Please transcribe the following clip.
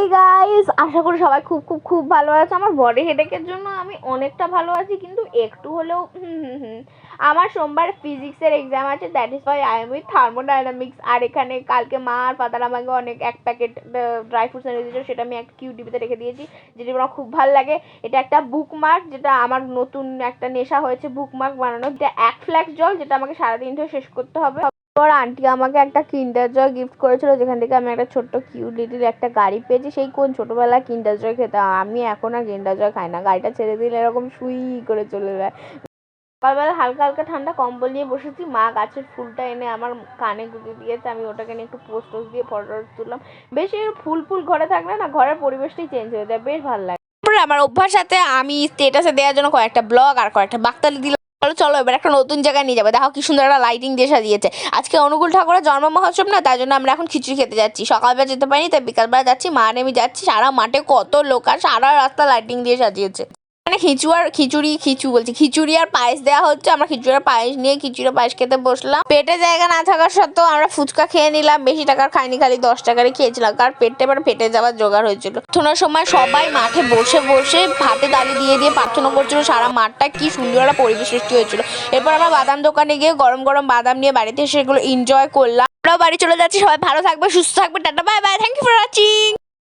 Hey guys, আশা করি সবাই খুব খুব খুব ভালো আছে। আমার বডি হেডেকের জন্য আমি অনেকটা ভালো আছি, কিন্তু একটু হলেও আমার সোমবার ফিজিক্সের এক্সাম আছে, that is why I am with thermodynamics. আর এখানে কালকে মা আর ফাদার আমাকে এক প্যাকেট ড্রাই ফ্রুটস এনে দিয়েছিল, সেটা আমি একটা কিউটিভিতে রেখে দিয়েছি, যেটা আমার খুব ভালো লাগে। এটা একটা বুকমার্ক, যেটা আমার নতুন একটা নেশা হয়েছে বুকমার্ক বানানো। এটা 1 ফ্ল্যাক্স জল, যেটা আমাকে সারাদিন ধরে শেষ করতে হবে। ওর আন্টি আমাকে একটা কিন্ডার জয় গিফট করেছিল, যেখান থেকে আমি একটা ছোট্ট কিউট লিটিল একটা গাড়ি পেয়েছি। সেই কোন ছোটবেলায় কিন্ডার জয় খেতাম, আমি এখন আর কিন্ডার জয় খাই না। গাড়িটা ছেড়ে দিলে এরকম সুই করে চলে যায়। সকালবেলা হালকা হালকা ঠান্ডা কম্বল নিয়ে বসেছি, মা গাছের ফুলটা এনে আমার কানে গুঁজে দিয়েছে, আমি ওটাকে নিয়ে একটু পোস্ট টোস্ট দিয়ে ফটো তুললাম। বেশি ফুল ফুল ঘরে থাকলে না, ঘরের পরিবেশটাই চেঞ্জ হয়ে যায়, বেশ ভালো লাগে। আমার অভ্যাস সাথে আমি স্টেটাসে দেওয়ার জন্য কয়েকটা ব্লগ আর কয়েকটা বার্তালি দিলাম। চলো এবার একটা নতুন জায়গায় নিয়ে যাবো, দেখো কি সুন্দর একটা লাইটিং দিয়ে সাজিয়েছে। আজকে অনুকূল ঠাকুরের জন্ম মহোৎসব না, তাই জন্য আমরা এখন খিচুড়ি খেতে যাচ্ছি। সকালবেলা যেতে পারিনি, তাই বিকালবেলা যাচ্ছি। মা আর আমি যাচ্ছি, সারা মাঠে কত লোক আর সারা রাস্তা লাইটিং দিয়ে সাজিয়েছে। মানে খিচুড়ি আর পায়েস দেওয়া হচ্ছে। আমরা খিচুড়ি আর পায়েস নিয়ে খিচুড়ি আর পায়েস খেতে বসলাম। পেটে জায়গা না থাকার সত্ত্বেও আমরা ফুচকা খেয়ে নিলাম। বেশি টাকার খাইনি, খালি 10 টাকারই খেয়েছিলাম, কারণ পেটটা এবার ফেটে যাওয়ার জোগাড় হয়েছিল। প্রার্থনার সময় সবাই মাঠে বসে বসে হাতে তালি দিয়ে দিয়ে প্রার্থনা করছিল। সারা মাঠটা কি সুন্দর একটা পরিবেশ সৃষ্টি হয়েছিল। এরপর আমরা বাদাম দোকানে গিয়ে গরম গরম বাদাম নিয়ে বাড়িতে সেগুলো এনজয় করলাম। আমরাও বাড়ি চলে যাচ্ছি। সবাই ভালো থাকবে, সুস্থ থাকবে, tata bye bye, thank you for watching.